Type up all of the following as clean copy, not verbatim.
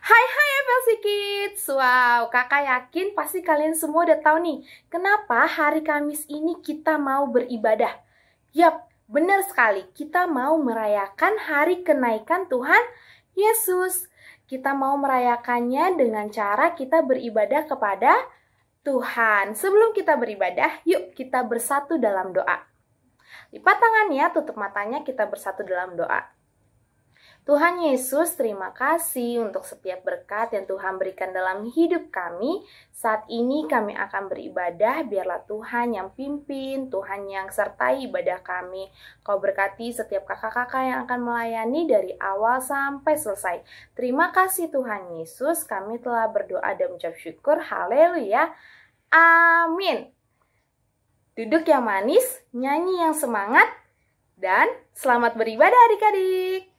Hai hai FLC Kids. Wow, kakak yakin pasti kalian semua udah tahu nih kenapa hari Kamis ini kita mau beribadah. Yap, benar sekali. Kita mau merayakan hari kenaikan Tuhan Yesus. Kita mau merayakannya dengan cara kita beribadah kepada Tuhan. Sebelum kita beribadah, yuk kita bersatu dalam doa. Lipat tangannya, tutup matanya, kita bersatu dalam doa. Tuhan Yesus, terima kasih untuk setiap berkat yang Tuhan berikan dalam hidup kami. Saat ini kami akan beribadah, biarlah Tuhan yang pimpin, Tuhan yang sertai ibadah kami. Kau berkati setiap kakak-kakak yang akan melayani dari awal sampai selesai. Terima kasih Tuhan Yesus, kami telah berdoa dan mengucap syukur. Haleluya. Amin. Duduk yang manis, nyanyi yang semangat, dan selamat beribadah adik-adik.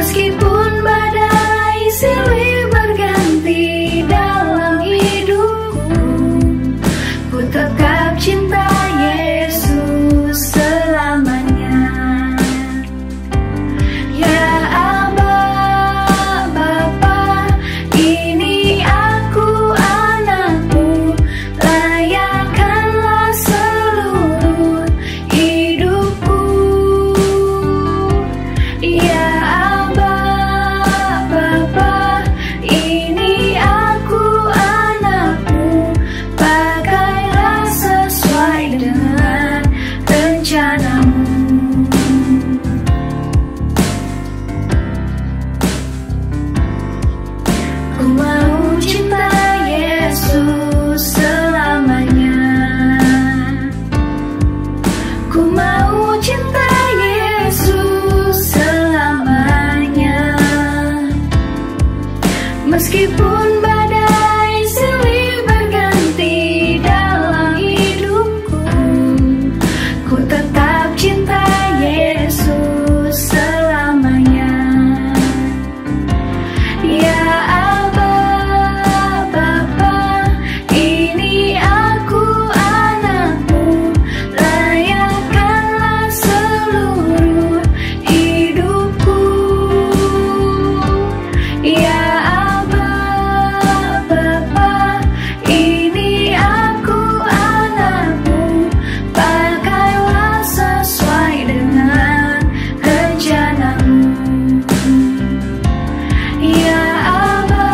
Meskipun badai silih berganti dalam hidupku, ku tetap cinta Yesus selamanya. Ya Aba, Bapa, ini aku anakmu, layakkanlah seluruh hidupku. Ya Aba, Bapa, ini aku anakmu, pakailah sesuai dengan rencanamu. Ku mau cinta Yesus selamanya. Ku mau cinta Yesus selamanya. Meskipun badai silih berganti dalam hidupku, ku tetap cinta Yesus selamanya. Ya Aba, Bapa, ini aku anakmu, layakkanlah seluruh hidupku. Ya Aba, Bapa, ini aku anakmu, pakailah sesuai dengan rencanamu. Ya Aba,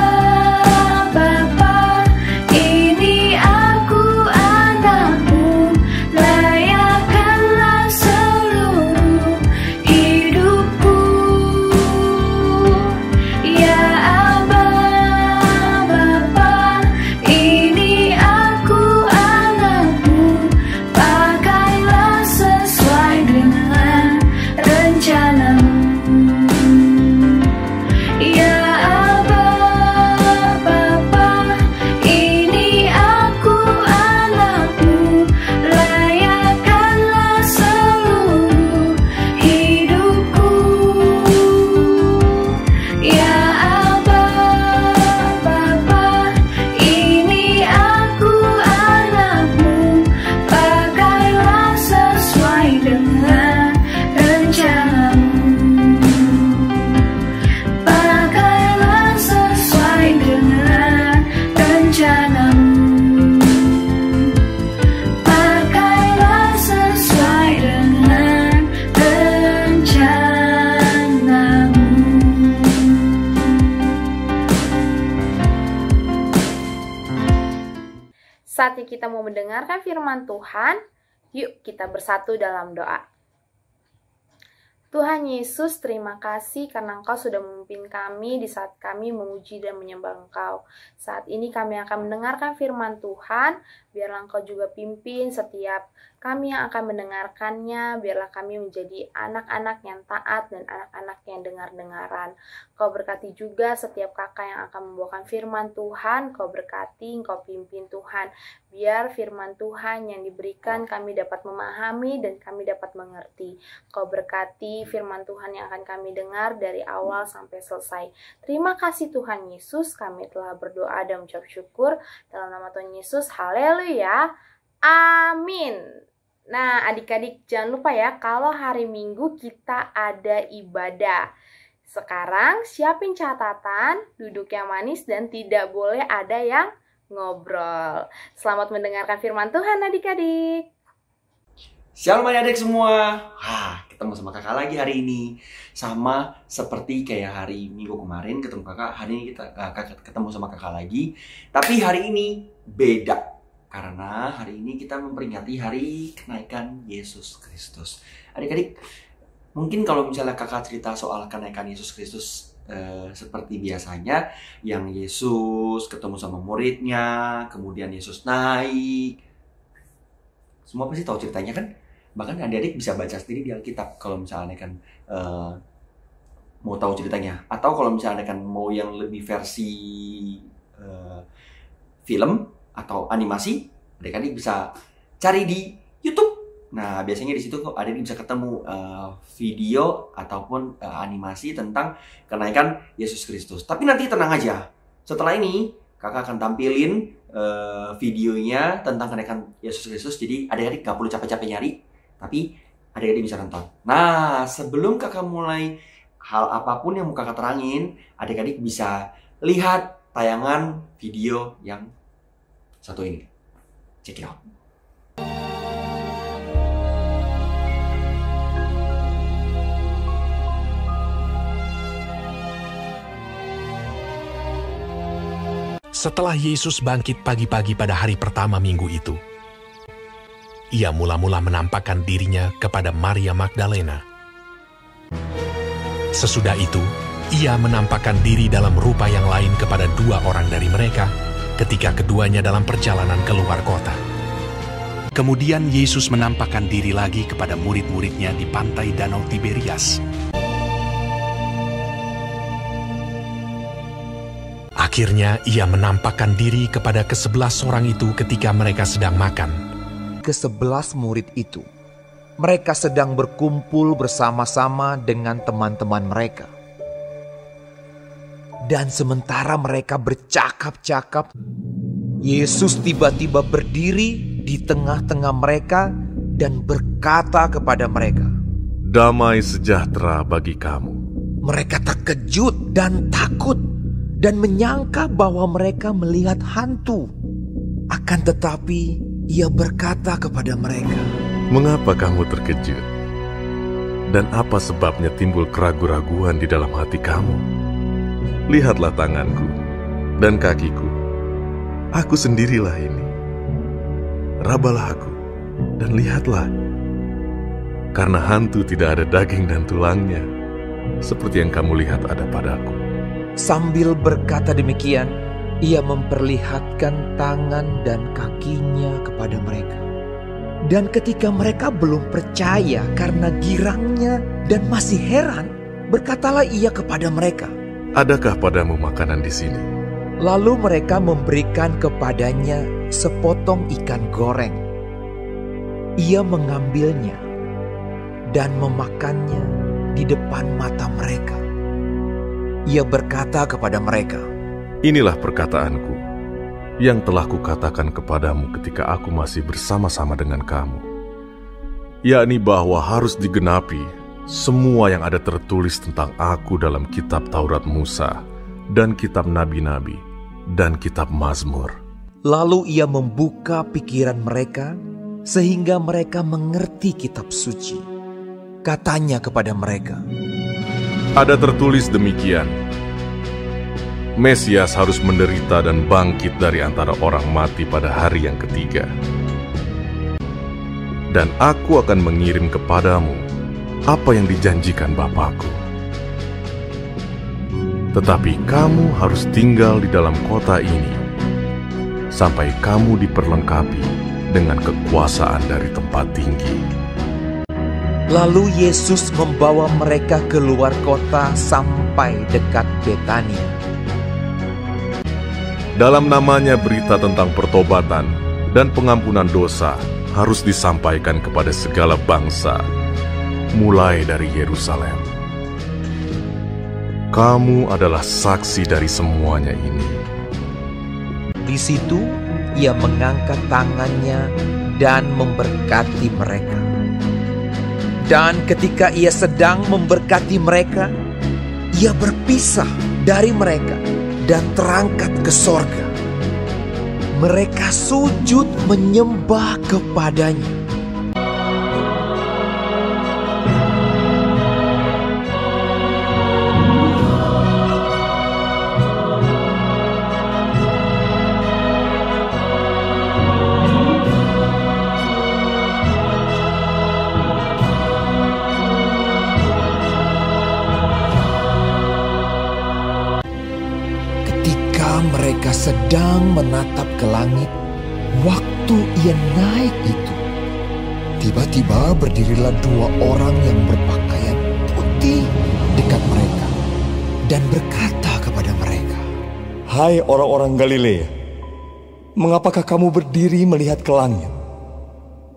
Bapa, ini aku anakmu, layakkanlah seluruh hidupku. Ya Aba, Bapa, ini aku anakmu, pakailah sesuai dengan rencanamu. Ya Aba, Bapa, ini aku anakmu, layakkanlah seluruh hidupku. Ya Aba, Bapa, ini aku anakmu, pakailah sesuai dengan rencanamu. Pakailah sesuai dengan rencanamu. Pakailah sesuai dengan rencanamu. Saatnya kita mau mendengarkan firman Tuhan. Yuk kita bersatu dalam doa. Tuhan Yesus, terima kasih karena Engkau sudah memimpin kami di saat kami memuji dan menyembah Engkau. Saat ini kami akan mendengarkan firman Tuhan, biarlah Engkau juga pimpin setiap kami yang akan mendengarkannya, biarlah kami menjadi anak-anak yang taat dan anak-anak yang dengar-dengaran. Kau berkati juga setiap kakak yang akan membawakan firman Tuhan, Kau berkati, Kau pimpin Tuhan. Biar firman Tuhan yang diberikan kami dapat memahami dan kami dapat mengerti. Kau berkati firman Tuhan yang akan kami dengar dari awal sampai selesai. Terima kasih Tuhan Yesus, kami telah berdoa dan mengucap syukur. Dalam nama Tuhan Yesus, haleluya, amin. Nah adik-adik jangan lupa ya, kalau hari Minggu kita ada ibadah. Sekarang siapin catatan, duduk yang manis dan tidak boleh ada yang ngobrol. Selamat mendengarkan firman Tuhan adik-adik. Shalom adik-adik semua. Ketemu sama kakak lagi hari ini. Sama seperti kayak hari Minggu kemarin ketemu kakak, hari ini kakak ketemu sama kakak lagi. Tapi hari ini beda. Karena hari ini kita memperingati hari kenaikan Yesus Kristus. Adik-adik, mungkin kalau misalnya kakak cerita soal kenaikan Yesus Kristus seperti biasanya, yang Yesus ketemu sama muridnya, kemudian Yesus naik, semua pasti tahu ceritanya kan? Bahkan adik-adik bisa baca sendiri di Alkitab kalau misalnya kan mau tahu ceritanya. Atau kalau misalnya kan mau yang lebih versi film atau animasi, adik-adik bisa cari di YouTube. Nah, biasanya di situ adik bisa ketemu video ataupun animasi tentang kenaikan Yesus Kristus. Tapi nanti tenang aja. Setelah ini, kakak akan tampilin videonya tentang kenaikan Yesus Kristus. Jadi adik-adik gak perlu capek-capek nyari, tapi adik-adik bisa nonton. Nah, sebelum kakak mulai hal apapun yang mau kakak terangin, adik-adik bisa lihat tayangan video yang satu ini. Check it out. Setelah Yesus bangkit pagi-pagi pada hari pertama minggu itu, ia mula-mula menampakkan dirinya kepada Maria Magdalena. Sesudah itu, ia menampakkan diri dalam rupa yang lain kepada 2 orang dari mereka ketika keduanya dalam perjalanan keluar kota. Kemudian Yesus menampakkan diri lagi kepada murid-muridnya di pantai Danau Tiberias. Akhirnya ia menampakkan diri kepada ke-11 orang itu ketika mereka sedang makan. Ke-11 murid itu, mereka sedang berkumpul bersama-sama dengan teman-teman mereka. Dan sementara mereka bercakap-cakap, Yesus tiba-tiba berdiri di tengah-tengah mereka dan berkata kepada mereka, "Damai sejahtera bagi kamu." Mereka terkejut dan takut dan menyangka bahwa mereka melihat hantu. Akan tetapi ia berkata kepada mereka, "Mengapa kamu terkejut? Dan apa sebabnya timbul keraguan-raguan di dalam hati kamu? Lihatlah tanganku dan kakiku. Aku sendirilah ini. Rabalah aku dan lihatlah. Karena hantu tidak ada daging dan tulangnya, seperti yang kamu lihat ada padaku." Sambil berkata demikian, ia memperlihatkan tangan dan kakinya kepada mereka. Dan ketika mereka belum percaya karena girangnya dan masih heran, berkatalah ia kepada mereka, "Adakah padamu makanan di sini?" Lalu mereka memberikan kepadanya sepotong ikan goreng. Ia mengambilnya dan memakannya di depan mata mereka. Ia berkata kepada mereka, "Inilah perkataanku yang telah kukatakan kepadamu ketika aku masih bersama-sama dengan kamu, yakni bahwa harus digenapi semua yang ada tertulis tentang aku dalam kitab Taurat Musa dan kitab Nabi-Nabi dan kitab Mazmur." Lalu ia membuka pikiran mereka sehingga mereka mengerti kitab suci. Katanya kepada mereka, Ada tertulis demikian, Mesias harus menderita dan bangkit dari antara orang mati pada hari yang ketiga. Dan aku akan mengirim kepadamu apa yang dijanjikan Bapakku. Tetapi kamu harus tinggal di dalam kota ini sampai kamu diperlengkapi dengan kekuasaan dari tempat tinggi. Lalu Yesus membawa mereka keluar kota sampai dekat Betania. Dalam namanya berita tentang pertobatan dan pengampunan dosa harus disampaikan kepada segala bangsa, mulai dari Yerusalem. Kamu adalah saksi dari semuanya ini. Di situ ia mengangkat tangannya dan memberkati mereka. Dan ketika ia sedang memberkati mereka, ia berpisah dari mereka dan terangkat ke sorga. Mereka sujud menyembah kepadanya. Mereka sedang menatap ke langit. Waktu ia naik itu, tiba-tiba berdirilah 2 orang yang berpakaian putih dekat mereka dan berkata kepada mereka, "Hai orang-orang Galilea, mengapakah kamu berdiri melihat ke langit?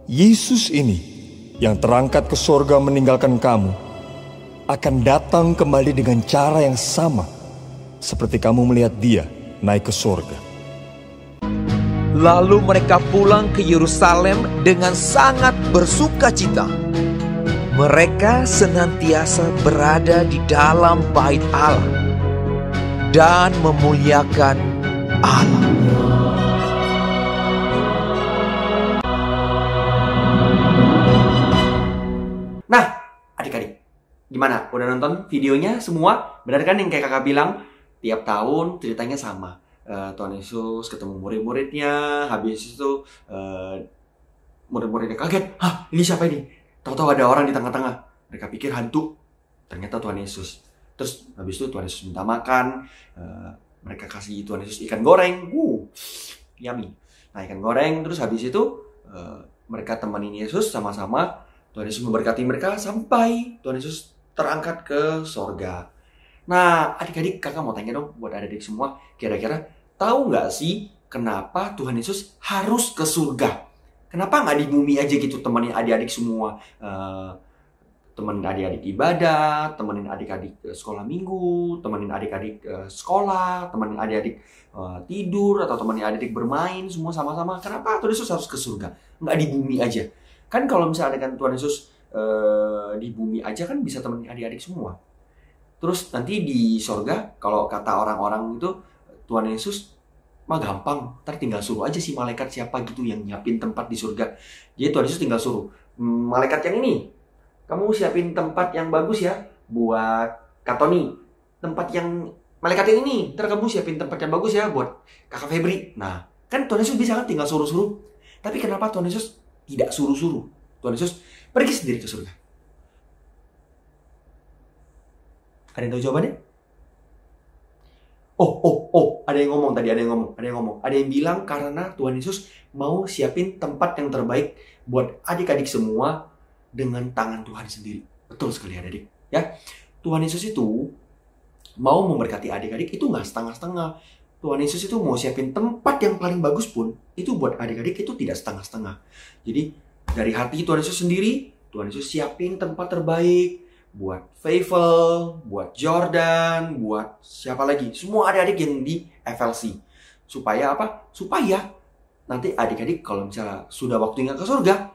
Yesus ini yang terangkat ke sorga meninggalkan kamu akan datang kembali dengan cara yang sama seperti kamu melihat dia naik ke sorga. Lalu mereka pulang ke Yerusalem dengan sangat bersukacita. Mereka senantiasa berada di dalam bait Allah dan memuliakan Allah. Nah, adik-adik, gimana? Udah nonton videonya semua? Benar kan yang kayak kakak bilang? Tiap tahun ceritanya sama. Tuhan Yesus ketemu murid-muridnya, habis itu murid-muridnya kaget. Hah, ini siapa ini? Tahu-tahu ada orang di tengah-tengah. Mereka pikir hantu. Ternyata Tuhan Yesus. Terus habis itu Tuhan Yesus minta makan. Mereka kasih Tuhan Yesus ikan goreng. Yummy. Nah, ikan goreng. Terus habis itu mereka temenin Yesus sama-sama. Tuhan Yesus memberkati mereka sampai Tuhan Yesus terangkat ke sorga. Nah, adik-adik, kakak mau tanya dong buat adik-adik semua. Kira-kira tahu nggak sih kenapa Tuhan Yesus harus ke surga? Kenapa nggak di bumi aja gitu temenin adik-adik semua? Temenin adik-adik ibadah, temenin adik-adik sekolah minggu, temenin adik-adik sekolah, temenin adik-adik tidur, atau temenin adik-adik bermain, semua sama-sama. Kenapa Tuhan Yesus harus ke surga? Nggak di bumi aja. Kan kalau misalnya kan Tuhan Yesus di bumi aja kan bisa temenin adik-adik semua. Terus nanti di sorga, kalau kata orang-orang itu, Tuhan Yesus mah gampang, ntar tinggal suruh aja si malaikat siapa gitu yang nyiapin tempat di surga. Jadi Tuhan Yesus tinggal suruh, malaikat yang ini, kamu siapin tempat yang bagus ya buat Kak Tony. Tempat yang, malaikat yang ini, ntar kamu siapin tempat yang bagus ya buat Kakak Febri. Nah, kan Tuhan Yesus bisa kan tinggal suruh-suruh. Tapi kenapa Tuhan Yesus tidak suruh-suruh? Tuhan Yesus pergi sendiri ke surga. Ada yang tahu jawabannya? Ada yang ngomong tadi, ada yang bilang karena Tuhan Yesus mau siapin tempat yang terbaik buat adik-adik semua dengan tangan Tuhan sendiri. Betul sekali adik-adik, ya. Tuhan Yesus itu mau memberkati adik-adik itu nggak setengah-setengah. Tuhan Yesus itu mau siapin tempat yang paling bagus pun itu buat adik-adik itu tidak setengah-setengah. Jadi dari hati Tuhan Yesus sendiri, Tuhan Yesus siapin tempat terbaik buat Faithful, buat Jordan, buat siapa lagi? Semua adik-adik yang di FLC. Supaya apa? Supaya nanti adik-adik kalau misalnya sudah waktunya ke surga,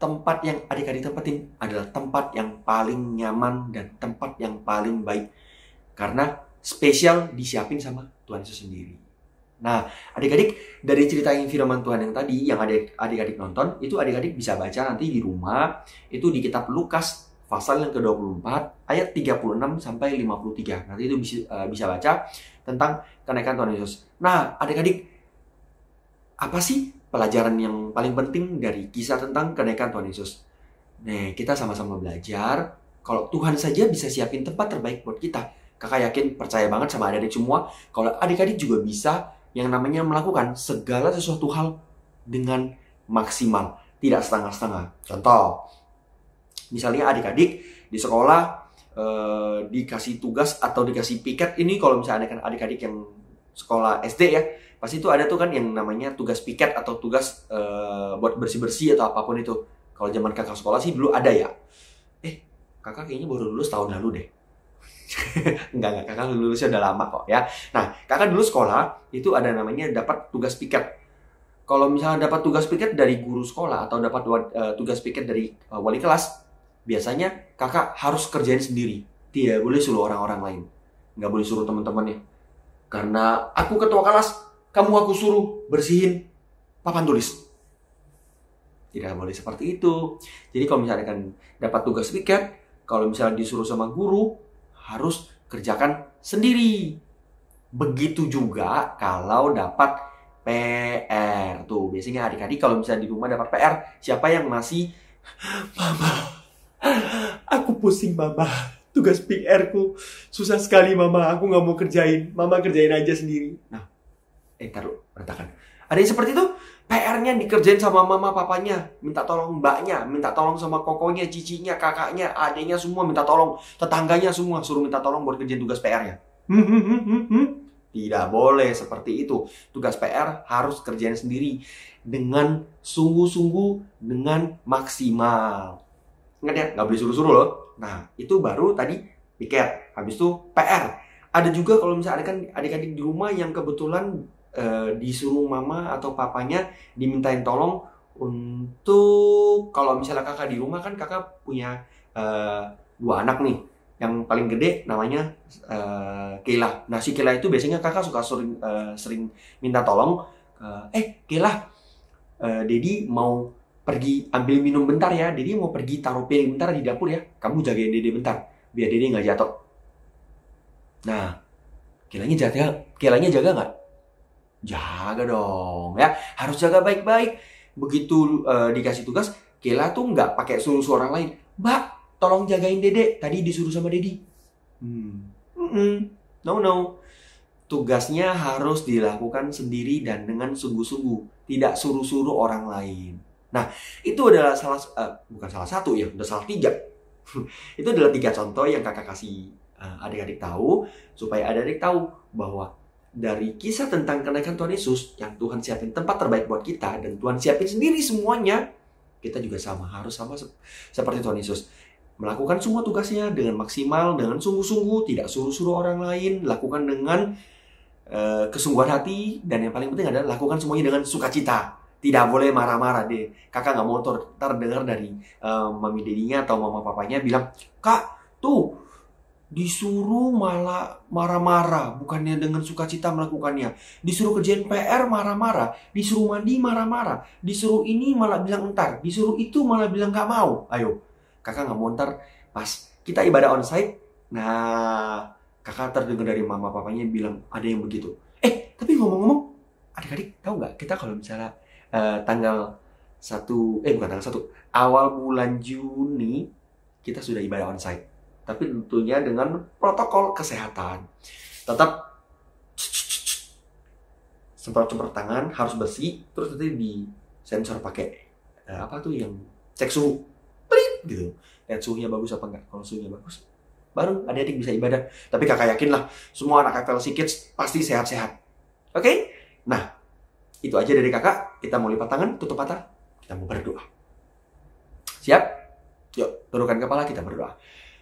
tempat yang adik-adik tempatin adalah tempat yang paling nyaman dan tempat yang paling baik. Karena spesial disiapin sama Tuhan Yesus sendiri. Nah, adik-adik, dari cerita yang firman Tuhan yang tadi, yang adik-adik nonton, itu adik-adik bisa baca nanti di rumah, itu di kitab Lukas, pasal yang ke-24, ayat 36 sampai 53. Nanti itu bisa baca tentang kenaikan Tuhan Yesus. Nah, adik-adik, apa sih pelajaran yang paling penting dari kisah tentang kenaikan Tuhan Yesus? Nih, kita sama-sama belajar kalau Tuhan saja bisa siapin tempat terbaik buat kita. Kakak yakin, percaya banget sama adik-adik semua, kalau adik-adik juga bisa yang namanya melakukan segala sesuatu hal dengan maksimal, tidak setengah-setengah. Contoh, misalnya adik-adik di sekolah dikasih tugas atau dikasih piket. Ini kalau misalnya adik-adik yang sekolah SD ya, pasti itu ada tuh kan yang namanya tugas piket atau tugas buat bersih-bersih atau apapun itu. Kalau zaman kakak sekolah sih dulu ada ya. Kakak kayaknya baru lulus tahun lalu deh. Enggak, kakak lulusnya udah lama kok ya. Nah, kakak dulu sekolah itu ada namanya dapat tugas piket. Kalau misalnya dapat tugas piket dari guru sekolah atau dapat tugas piket dari wali kelas, biasanya kakak harus kerjain sendiri. Tidak boleh suruh orang-orang lain. Nggak boleh suruh teman-temannya. Karena aku ketua kelas, kamu aku suruh bersihin papan tulis. Tidak boleh seperti itu. Jadi kalau misalnya kan dapat tugas piket, kalau misalnya disuruh sama guru, harus kerjakan sendiri. Begitu juga kalau dapat PR. Tuh, biasanya adik-adik kalau misalnya di rumah dapat PR, siapa yang masih, Mama, aku pusing Mama, tugas PR-ku susah sekali Mama, aku nggak mau kerjain, Mama kerjain aja sendiri. Nah, taruh, berantakan. Ada yang seperti itu, PR-nya dikerjain sama mama papanya, minta tolong mbaknya, minta tolong sama kokonya, cicinya, kakaknya, adiknya semua minta tolong, tetangganya semua suruh minta tolong buat kerjain tugas PR-nya. Tidak boleh seperti itu. Tugas PR harus kerjain sendiri dengan sungguh-sungguh, dengan maksimal. Ingat ya, nggak boleh suruh-suruh loh. Nah, itu baru tadi piket. Habis itu PR. Ada juga kalau misalnya adik-adik di rumah yang kebetulan disuruh mama atau papanya dimintain tolong untuk, kalau misalnya kakak di rumah kan kakak punya 2 anak nih. Yang paling gede namanya Kela. Nah, si Kela itu biasanya kakak suka sering minta tolong. Kela, Dedi mau pergi ambil minum bentar ya. Dedi mau pergi taruh piring bentar di dapur ya. Kamu jagain Dede bentar, biar Dede nggak jatuh. Nah, Kelanya jaga nggak? Jaga dong ya. Harus jaga baik-baik. Begitu dikasih tugas, Kela tuh nggak pakai suruh orang lain. Mbak, tolong jagain Dede. Tadi disuruh sama Dedi. No. Tugasnya harus dilakukan sendiri dan dengan sungguh-sungguh. Tidak suruh-suruh orang lain. Nah, itu adalah bukan salah satu ya, udah salah 3. Itu adalah 3 contoh yang kakak kasih adik-adik tahu, supaya adik-adik tahu bahwa dari kisah tentang kenaikan Tuhan Yesus, yang Tuhan siapin tempat terbaik buat kita, dan Tuhan siapin sendiri semuanya, kita juga harus sama seperti Tuhan Yesus. Melakukan semua tugasnya dengan maksimal, dengan sungguh-sungguh, tidak suruh-suruh orang lain, lakukan dengan kesungguhan hati, dan yang paling penting adalah lakukan semuanya dengan sukacita. Tidak boleh marah-marah deh. Kakak nggak mau terdengar dari mami dedinya atau mama papanya bilang, "Kak, tuh disuruh malah marah-marah, bukannya dengan sukacita melakukannya. Disuruh kerjain PR marah-marah, disuruh mandi marah-marah, disuruh ini malah bilang entar, disuruh itu malah bilang nggak mau." Ayo, kakak nggak mau ntar pas kita ibadah onsite, nah kakak terdengar dari mama papanya bilang ada yang begitu. Tapi ngomong-ngomong, adik-adik tahu nggak, kita kalau misalnya tanggal 1, awal bulan Juni kita sudah ibadah onsite. Tapi tentunya dengan protokol kesehatan. Tetap semprot-semprot tangan, harus bersih, terus nanti di sensor pakai yang cek suhu. Prit gitu. Lihat suhunya bagus apa enggak. Kalau suhunya bagus, baru adik-adik bisa ibadah. Tapi kakak yakin lah, semua anak FLC Kids pasti sehat-sehat. Oke? Nah, itu aja dari kakak. Kita mau lipat tangan, tutup mata, kita mau berdoa. Siap? Yuk, tundukkan kepala, kita berdoa.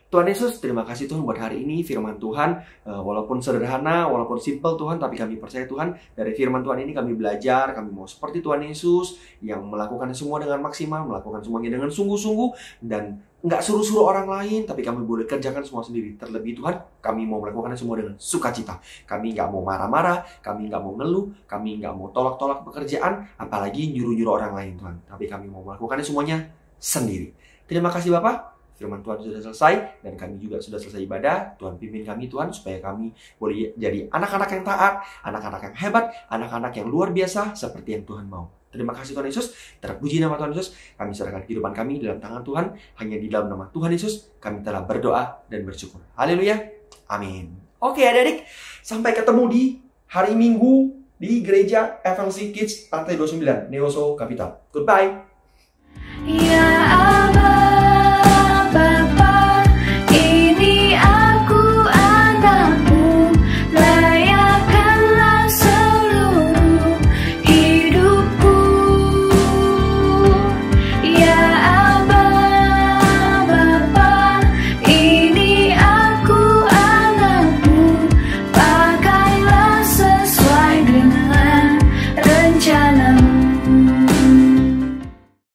Tuhan Yesus, terima kasih Tuhan buat hari ini. Firman Tuhan, walaupun sederhana, walaupun simple Tuhan, tapi kami percaya Tuhan, dari firman Tuhan ini kami belajar, kami mau seperti Tuhan Yesus, yang melakukan semua dengan maksimal, melakukan semuanya dengan sungguh-sungguh, dan nggak suruh-suruh orang lain, tapi kami boleh kerjakan semua sendiri. Terlebih Tuhan, kami mau melakukan semua dengan sukacita. Kami nggak mau marah-marah, kami nggak mau ngeluh, kami nggak mau tolak-tolak pekerjaan, apalagi nyuruh-nyuruh orang lain Tuhan. Tapi kami mau melakukan semuanya sendiri. Terima kasih Bapak. Firman Tuhan sudah selesai, dan kami juga sudah selesai ibadah. Tuhan pimpin kami Tuhan, supaya kami boleh jadi anak-anak yang taat, anak-anak yang hebat, anak-anak yang luar biasa, seperti yang Tuhan mau. Terima kasih Tuhan Yesus, terpuji nama Tuhan Yesus. Kami serahkan kehidupan kami dalam tangan Tuhan. Hanya di dalam nama Tuhan Yesus, kami telah berdoa dan bersyukur. Haleluya, amin. Oke adik-adik, sampai ketemu di hari Minggu di gereja FLC Kids Lantai 29, Neoso Capital. Goodbye.